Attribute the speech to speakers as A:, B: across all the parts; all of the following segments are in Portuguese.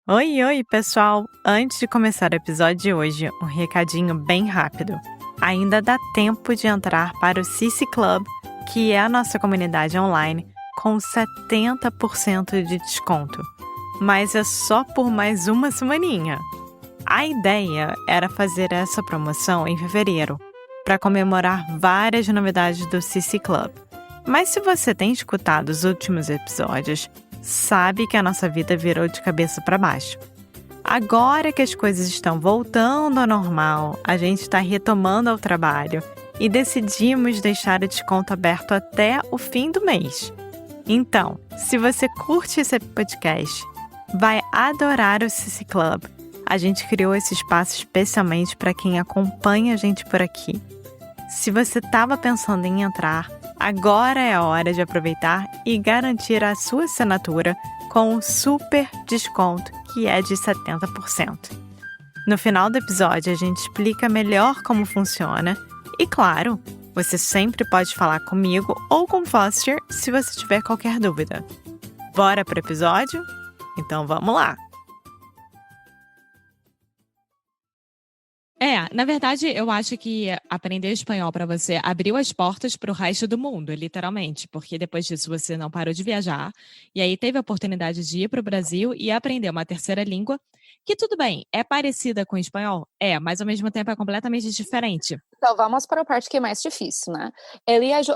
A: Oi, oi, pessoal! Antes de começar o episódio de hoje, um recadinho bem rápido. Ainda dá tempo de entrar para o Cici Club, que é a nossa comunidade online, com 70% de desconto. Mas é só por mais uma semaninha. A ideia era fazer essa promoção em fevereiro, para comemorar várias novidades do Cici Club. Mas se você tem escutado os últimos episódios, sabe que a nossa vida virou de cabeça para baixo. Agora que as coisas estão voltando ao normal, a gente está retomando ao trabalho e decidimos deixar o desconto aberto até o fim do mês. Então, se você curte esse podcast, vai adorar o Cici Club. A gente criou esse espaço especialmente para quem acompanha a gente por aqui. Se você estava pensando em entrar, agora é a hora de aproveitar e garantir a sua assinatura com um super desconto que é de 70%. No final do episódio, a gente explica melhor como funciona e, claro, você sempre pode falar comigo ou com o Foster se você tiver qualquer dúvida. Bora pro episódio? Então vamos lá!
B: Na verdade, eu acho que aprender espanhol para você abriu as portas para o resto do mundo, literalmente, porque depois disso você não parou de viajar, e aí teve a oportunidade de ir para o Brasil e aprender uma terceira língua, que tudo bem, é parecida com o espanhol? Mas ao mesmo tempo é completamente diferente.
C: Então, vamos para a parte que é mais difícil, né?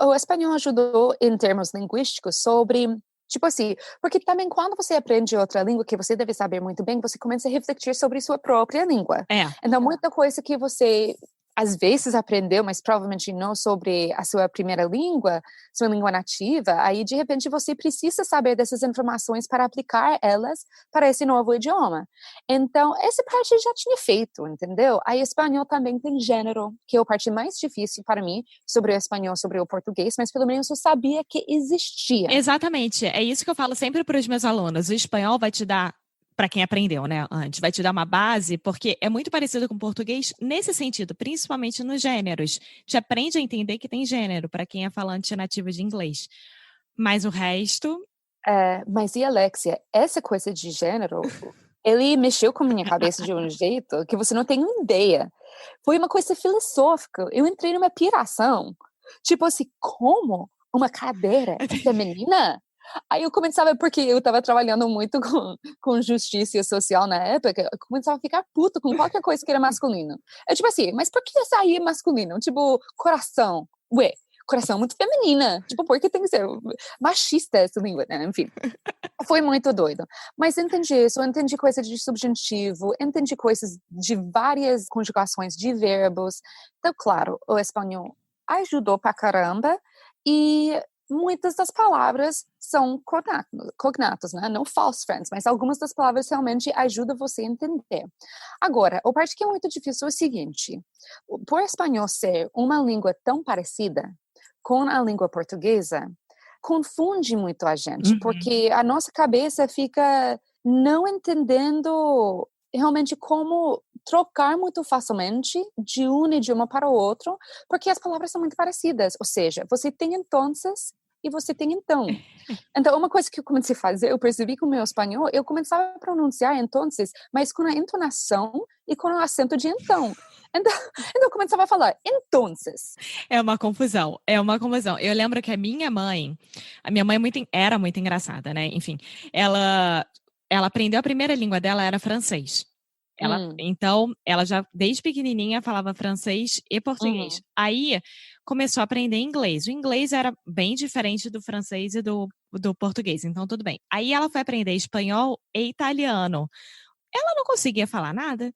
C: O espanhol ajudou em termos linguísticos sobre, tipo assim, porque também quando você aprende outra língua que você deve saber muito bem, você começa a refletir sobre sua própria língua. Então, muita coisa que você às vezes aprendeu, mas provavelmente não sobre a sua primeira língua, sua língua nativa, aí de repente você precisa saber dessas informações para aplicar elas para esse novo idioma. Então, essa parte eu já tinha feito, entendeu? Aí espanhol também tem gênero, que é a parte mais difícil para mim, sobre o espanhol, sobre o português, mas pelo menos eu sabia que existia.
B: Exatamente, é isso que eu falo sempre para os meus alunos, o espanhol vai te dar, para quem aprendeu, né, antes, vai te dar uma base, porque é muito parecido com o português nesse sentido, principalmente nos gêneros. Te aprende a entender que tem gênero, para quem é falante nativo de inglês. Mas o resto...
C: Mas e Alexia, essa coisa de gênero, ele mexeu com a minha cabeça de um jeito que você não tem ideia. Foi uma coisa filosófica, eu entrei numa piração. Tipo assim, como uma cadeira é feminina? Aí eu começava, porque eu estava trabalhando muito com justiça social na época, eu começava a ficar puto com qualquer coisa que era masculino. É tipo assim, mas por que essa aí é masculino? Tipo, coração. Ué, coração é muito feminina. Tipo, por que tem que ser machista essa língua, né? Enfim. Foi muito doido. Mas entendi isso, entendi coisas de subjuntivo, entendi coisas de várias conjugações de verbos. Então, claro, o espanhol ajudou pra caramba e muitas das palavras são cognatos, né? Não false friends, mas algumas das palavras realmente ajudam você a entender. Agora, a parte que é muito difícil é o seguinte, por espanhol ser uma língua tão parecida com a língua portuguesa, confunde muito a gente, porque a nossa cabeça fica não entendendo realmente como trocar muito facilmente de um idioma para o outro, porque as palavras são muito parecidas, ou seja, você tem entonces e você tem então. Então, uma coisa que eu comecei a fazer, eu percebi que o meu espanhol, eu começava a pronunciar entonces, mas com a entonação e com o acento de então. Então eu começava a falar, entonces.
B: É uma confusão, é uma confusão. Eu lembro que a minha mãe era muito engraçada, né? Enfim, ela aprendeu, a primeira língua dela era francês. Então, ela já, desde pequenininha, falava francês e português. Aí, começou a aprender inglês. O inglês era bem diferente do francês e do português, então tudo bem. Aí, ela foi aprender espanhol e italiano. Ela não conseguia falar nada.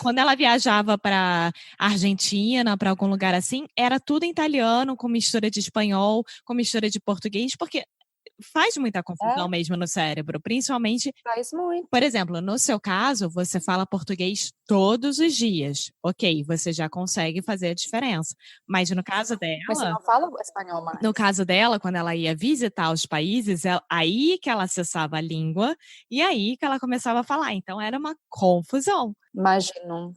B: Quando ela viajava para Argentina, para algum lugar assim, era tudo em italiano, com mistura de espanhol, com mistura de português, porque faz muita confusão mesmo no cérebro, principalmente...
C: Faz muito.
B: Por exemplo, no seu caso, você fala português todos os dias. Ok, você já consegue fazer a diferença. Mas no caso dela...
C: Mas você não fala espanhol mais.
B: No caso dela, quando ela ia visitar os países, aí que ela acessava a língua e aí que ela começava a falar. Então, era uma confusão.
C: Imagino.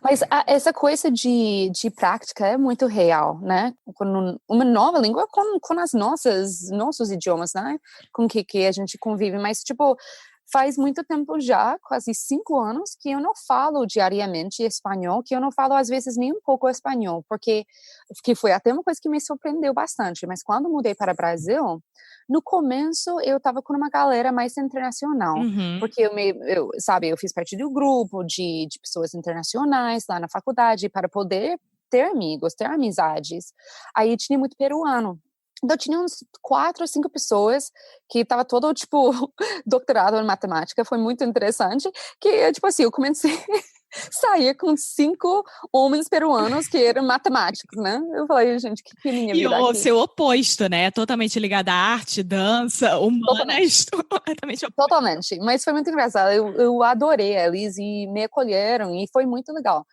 C: Mas essa coisa de prática é muito real, né? Com uma nova língua, com nossos idiomas, né? Com que a gente convive. Mas, tipo, faz muito tempo já, quase 5 anos, que eu não falo diariamente espanhol, que eu não falo às vezes nem um pouco espanhol, porque que foi até uma coisa que me surpreendeu bastante, mas quando mudei para o Brasil, no começo eu estava com uma galera mais internacional, porque eu fiz parte do grupo de pessoas internacionais lá na faculdade para poder ter amigos, ter amizades. Aí tinha muito peruano. Então, tinha uns 4 ou 5 pessoas que estava todo, tipo, doutorado em matemática. Foi muito interessante. Que, tipo assim, eu comecei a sair com 5 homens peruanos que eram matemáticos, né? Eu falei, gente, que é minha vida
B: aqui? E o
C: aqui?
B: seu oposto, né? Totalmente ligado à arte, dança, humanas. Totalmente oposto.
C: Totalmente. Mas foi muito engraçado. Eu adorei eles e me acolheram e foi muito legal.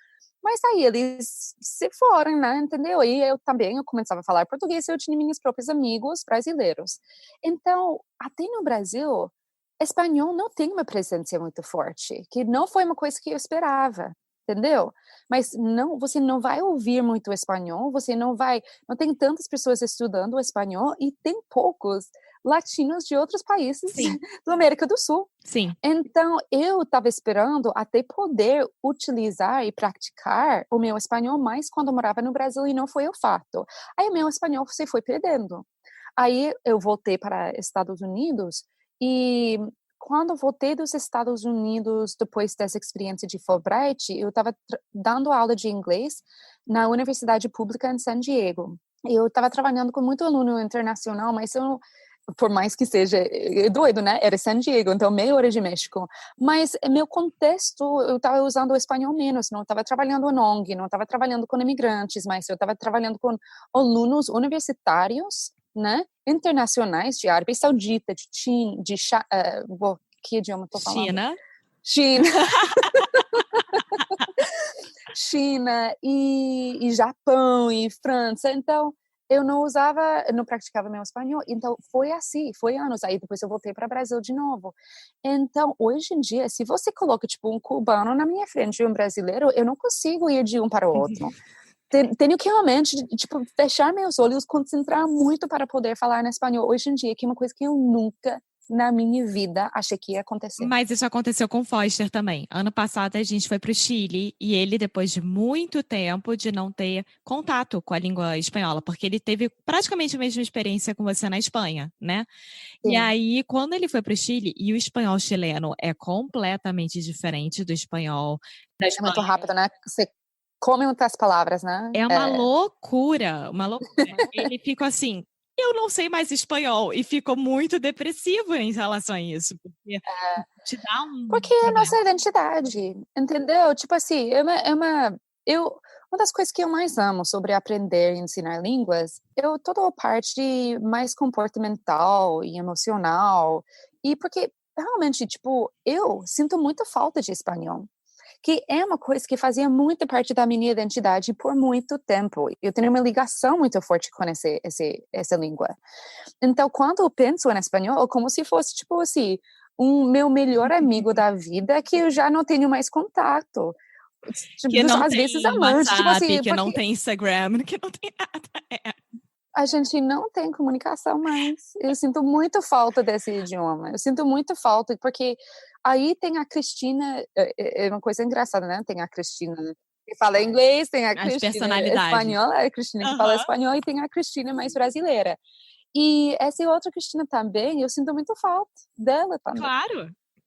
C: Mas aí eles se foram, né, entendeu? E eu começava a falar português e eu tinha meus próprios amigos brasileiros. Então, até no Brasil, espanhol não tem uma presença muito forte, que não foi uma coisa que eu esperava, entendeu? Mas não, você não vai ouvir muito espanhol, não tem tantas pessoas estudando espanhol e tem poucos latinos de outros países da América do Sul.
B: Sim.
C: Então, eu estava esperando até poder utilizar e praticar o meu espanhol mais quando eu morava no Brasil e não foi o fato. Aí o meu espanhol se foi perdendo. Aí eu voltei para Estados Unidos e quando eu voltei dos Estados Unidos depois dessa experiência de Fulbright, eu estava dando aula de inglês na Universidade Pública em San Diego. Eu estava trabalhando com muito aluno internacional, mas por mais que seja doido, né? Era San Diego, então meia hora de México. Mas meu contexto, eu estava usando o espanhol menos, não estava trabalhando em ONG, não estava trabalhando com imigrantes, mas eu estava trabalhando com alunos universitários, né? Internacionais de Arábia Saudita, de China, que idioma estou falando? China. China e Japão e França. Então, eu não praticava meu espanhol, então foi anos, aí depois eu voltei para o Brasil de novo. Então, hoje em dia, se você coloca, tipo, um cubano na minha frente e um brasileiro, eu não consigo ir de um para o outro. Tenho que realmente, tipo, fechar meus olhos, concentrar muito para poder falar em espanhol hoje em dia, que é uma coisa que eu nunca na minha vida achei que ia acontecer.
B: Mas isso aconteceu com o Foster também. Ano passado a gente foi para o Chile e ele, depois de muito tempo de não ter contato com a língua espanhola, porque ele teve praticamente a mesma experiência com você na Espanha, né? Sim. E aí, quando ele foi para o Chile, e o espanhol chileno é completamente diferente do espanhol da Espanha.
C: É muito rápido, né? Você come muitas palavras, né?
B: É uma loucura, uma loucura. Ele ficou assim, eu não sei mais espanhol, e ficou muito depressivo em relação a isso, porque te dá
C: Porque é a nossa identidade, entendeu? Tipo assim, uma das coisas que eu mais amo sobre aprender e ensinar línguas, toda a parte mais comportamental e emocional, e porque realmente, tipo, eu sinto muita falta de espanhol, que é uma coisa que fazia muita parte da minha identidade por muito tempo. Eu tenho uma ligação muito forte com essa língua. Então, quando eu penso em espanhol, é como se fosse, tipo assim, meu melhor amigo da vida que eu já não tenho mais contato. Tipo,
B: que não
C: às
B: tem
C: vezes amante,
B: WhatsApp,
C: tipo assim,
B: que não tem Instagram, que não tem nada.
C: A gente não tem comunicação mais. Eu sinto muito falta desse idioma. Eu sinto muito falta, porque aí tem a Cristina, é uma coisa engraçada, né? Tem a Cristina que fala inglês, tem a Cristina espanhola, a Cristina que fala espanhol, e tem a Cristina mais brasileira. E essa outra Cristina também, eu sinto muito falta dela também.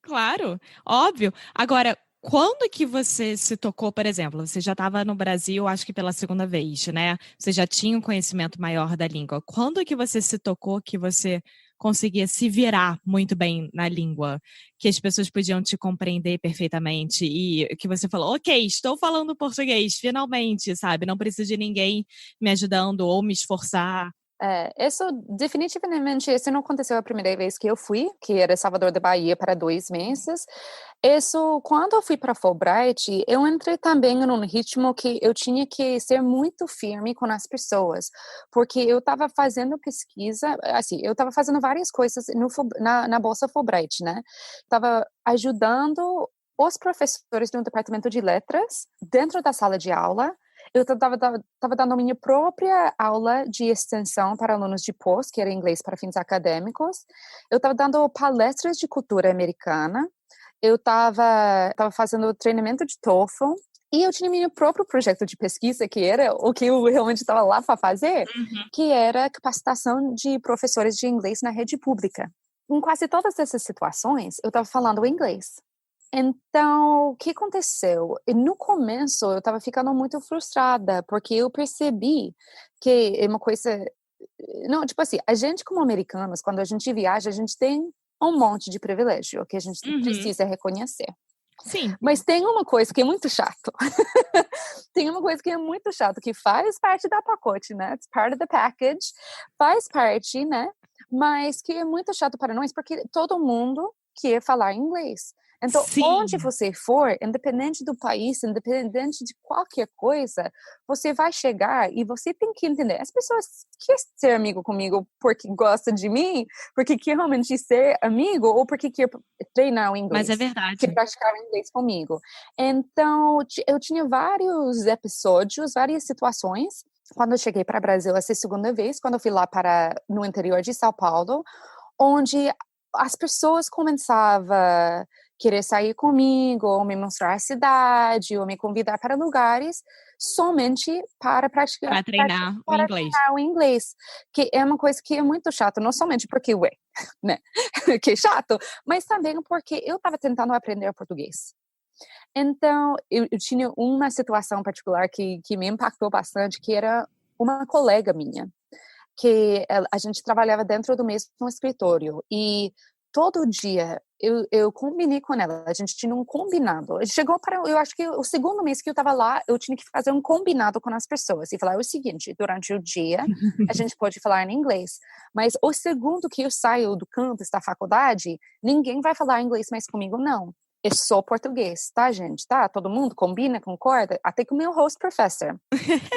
B: Claro, óbvio. Agora, quando que você se tocou, por exemplo, você já estava no Brasil, acho que pela segunda vez, né? Você já tinha um conhecimento maior da língua. Quando que você se tocou que você conseguia se virar muito bem na língua? Que as pessoas podiam te compreender perfeitamente e que você falou, ok, estou falando português, finalmente, sabe? Não preciso de ninguém me ajudando ou me esforçar.
C: Isso definitivamente, isso não aconteceu a primeira vez que eu fui, que era Salvador da Bahia para 2 meses. Isso, quando eu fui para Fulbright, eu entrei também num ritmo que eu tinha que ser muito firme com as pessoas, porque eu estava fazendo pesquisa, assim, eu estava fazendo várias coisas na Bolsa Fulbright, né? Estava ajudando os professores do departamento de letras dentro da sala de aula. Eu estava dando a minha própria aula de extensão para alunos de pós, que era inglês para fins acadêmicos. Eu estava dando palestras de cultura americana. Eu estava fazendo treinamento de TOEFL. E eu tinha meu próprio projeto de pesquisa, que era o que eu realmente estava lá para fazer, que era capacitação de professores de inglês na rede pública. Em quase todas essas situações, eu estava falando inglês. Então, o que aconteceu? No começo, eu estava ficando muito frustrada, porque eu percebi que é uma coisa... Não, tipo assim, a gente como americanos, quando a gente viaja, a gente tem um monte de privilégio que a gente precisa reconhecer.
B: Sim.
C: Mas tem uma coisa que é muito chato. Tem uma coisa que é muito chato, que faz parte da pacote, né? It's part of the package. Faz parte, né? Mas que é muito chato para nós, porque todo mundo quer falar inglês. Então, onde você for, independente do país, independente de qualquer coisa, você vai chegar e você tem que entender. As pessoas querem ser amigo comigo porque gostam de mim, porque quer realmente ser amigo ou porque quer treinar o inglês.
B: Mas é verdade.
C: Quer praticar o inglês comigo. Então, eu tinha vários episódios, várias situações. Quando eu cheguei para o Brasil essa segunda vez, quando eu fui lá no interior de São Paulo, onde as pessoas começavam a querer sair comigo, ou me mostrar a cidade, ou me convidar para lugares, somente para praticar,
B: para treinar
C: o inglês. Que é uma coisa que é muito chato, não somente porque, né, que é chato, mas também porque eu estava tentando aprender português. Então, eu tinha uma situação particular que me impactou bastante, que era uma colega minha, que a gente trabalhava dentro do mesmo escritório, e todo dia eu combinei com ela, a gente tinha um combinado. Chegou eu acho que o segundo mês que eu estava lá, eu tinha que fazer um combinado com as pessoas e falar o seguinte: durante o dia a gente pode falar em inglês, mas o segundo que eu saio do campus da faculdade, ninguém vai falar inglês mais comigo, não. É só português, tá, gente? Tá? Todo mundo combina, concorda? Até com o meu host professor.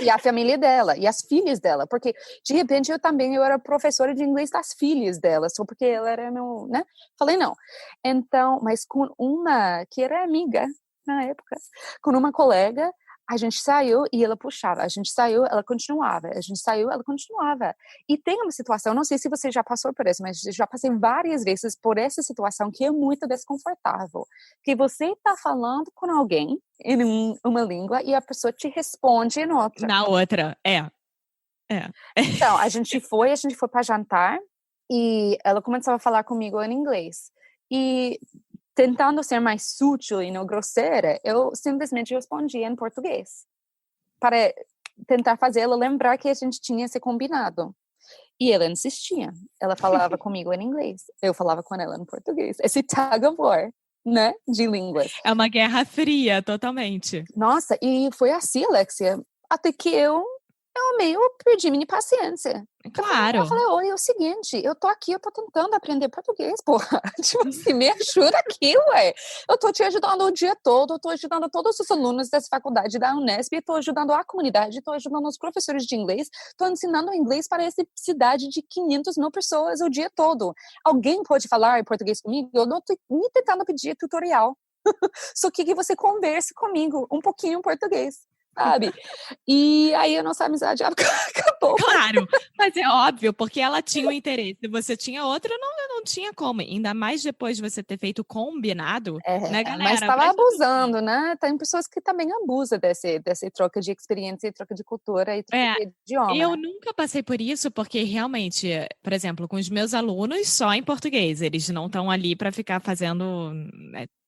C: E a família dela, e as filhas dela. Porque, de repente, eu era professora de inglês das filhas dela, só porque ela era meu, né? Falei, não. Então, mas com uma que era amiga, na época, com uma colega, a gente saiu e ela puxava. A gente saiu, ela continuava. A gente saiu, ela continuava. E tem uma situação, não sei se você já passou por isso, mas já passei várias vezes por essa situação que é muito desconfortável. Que você está falando com alguém em uma língua e a pessoa te responde em outra.
B: Na outra, é.
C: Então, a gente foi para jantar e ela começava a falar comigo em inglês. E tentando ser mais sutil e não grosseira, eu simplesmente respondia em português, para tentar fazer ela lembrar que a gente tinha se combinado. E ela insistia. Ela falava comigo em inglês, eu falava com ela em português. Esse tug of war, né, de línguas.
B: É uma guerra fria, totalmente.
C: Nossa, e foi assim, Alexia, até que eu meio perdi minha paciência.
B: Claro.
C: Eu falei, oi, é o seguinte, eu tô aqui, eu tô tentando aprender português, porra. Tipo assim, me ajuda aqui, ué. Eu tô te ajudando o dia todo, eu tô ajudando todos os alunos dessa faculdade da Unesp, tô ajudando a comunidade, tô ajudando os professores de inglês, tô ensinando inglês para essa cidade de 500 mil pessoas o dia todo. Alguém pode falar português comigo? Eu não tô nem tentando pedir tutorial. Só que você converse comigo um pouquinho em português. Sabe? E aí a nossa amizade acabou.
B: Claro, mas é óbvio, porque ela tinha um interesse, você tinha outro, não tinha como. Ainda mais depois de você ter feito combinado, né, galera?
C: Mas estava abusando, né? Tem pessoas que também abusam desse troca de experiência, troca de cultura e troca de idioma.
B: Eu nunca passei por isso, porque realmente, por exemplo, com os meus alunos, só em português. Eles não estão ali para ficar fazendo...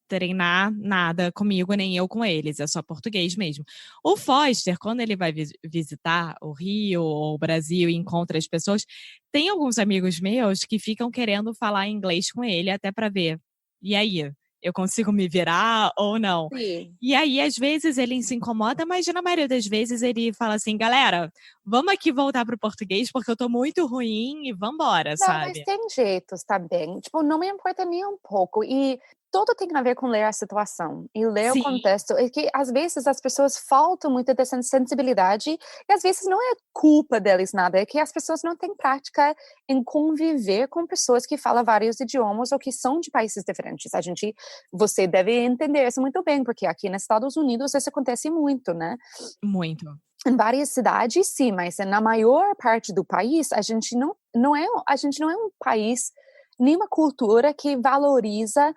B: treinar nada comigo, nem eu com eles, é só português mesmo. O Foster, quando ele vai visitar o Rio ou o Brasil e encontra as pessoas, tem alguns amigos meus que ficam querendo falar inglês com ele até para ver. E aí? Eu consigo me virar ou não?
C: Sim.
B: E aí, às vezes, ele se incomoda, mas na maioria das vezes ele fala assim, galera, vamos aqui voltar pro português porque eu tô muito ruim e vambora, sabe?
C: Mas tem jeitos também. Tipo, não me importa nem um pouco. E tudo tem a ver com ler a situação e ler o contexto. É que, às vezes, as pessoas faltam muito dessa sensibilidade e, às vezes, não é culpa deles nada. É que as pessoas não têm prática em conviver com pessoas que falam vários idiomas ou que são de países diferentes. Você deve entender isso muito bem, porque aqui nos Estados Unidos isso acontece muito, né?
B: Muito.
C: Em várias cidades, sim, mas na maior parte do país, a gente não é um país, nenhuma cultura que valoriza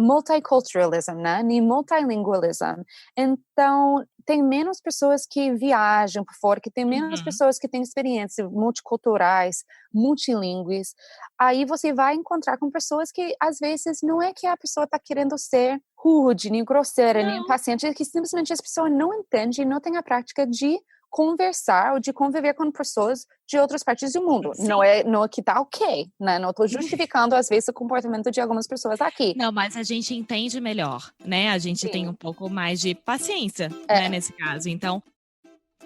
C: multiculturalism, né? Nem multilingualism. Então, tem menos pessoas que viajam por fora, que tem menos pessoas que têm experiências multiculturais, multilingües. Aí você vai encontrar com pessoas que, às vezes, não é que a pessoa está querendo ser rude, nem grosseira, nem impaciente, é que simplesmente as pessoas não entendem e não têm a prática de conversar ou de conviver com pessoas de outras partes do mundo.
B: Sim.
C: Não é que tá ok, né? Não estou justificando, às vezes, o comportamento de algumas pessoas aqui.
B: Não, mas a gente entende melhor, né? A gente tem um pouco mais de paciência, né, nesse caso. Então,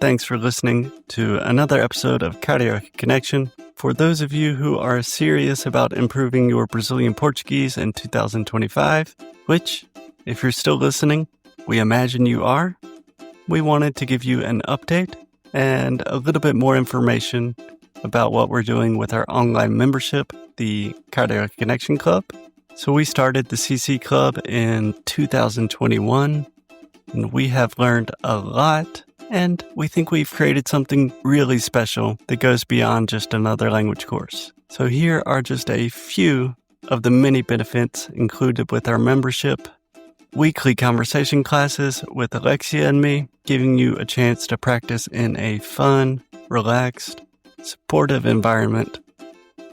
D: Thanks for listening to another episode of Karaoke Connection. For those of you who are serious about improving your Brazilian Portuguese in 2025, which, if you're still listening, we imagine you are, we wanted to give you an update and a little bit more information about what we're doing with our online membership, the Karaoke Connection Club. So we started the CC Club in 2021, and we have learned a lot, and we think we've created something really special that goes beyond just another language course. So here are just a few of the many benefits included with our membership. Weekly conversation classes with Alexia and me, giving you a chance to practice in a fun, relaxed, supportive environment.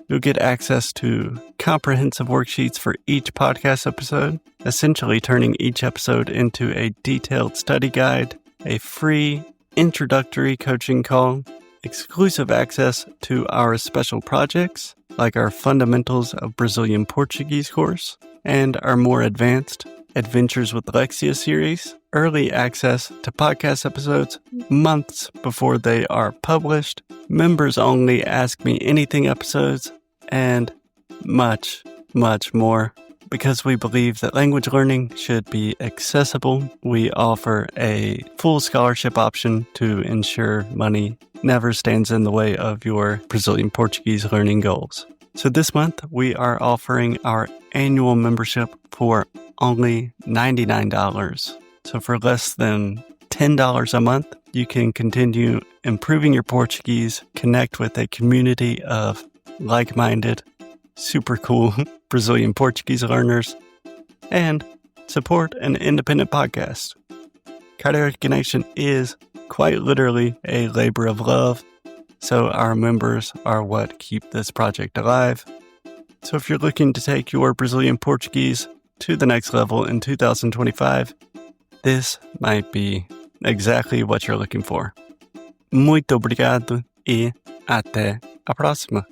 D: You'll get access to comprehensive worksheets for each podcast episode, essentially turning each episode into a detailed study guide, a free introductory coaching call, exclusive access to our special projects, like our Fundamentals of Brazilian Portuguese course, and our more advanced Adventures with Alexia series, early access to podcast episodes months before they are published, members only Ask Me Anything episodes, and much, much more. Because we believe that language learning should be accessible, we offer a full scholarship option to ensure money never stands in the way of your Brazilian Portuguese learning goals. So this month, we are offering our annual membership for only $99. So for less than $10 a month, you can continue improving your Portuguese, connect with a community of like-minded, super cool Brazilian Portuguese learners, and support an independent podcast. Karaoke Connection is quite literally a labor of love, so our members are what keep this project alive. So if you're looking to take your Brazilian Portuguese to the next level in 2025, this might be exactly what you're looking for. Muito obrigado e até a próxima.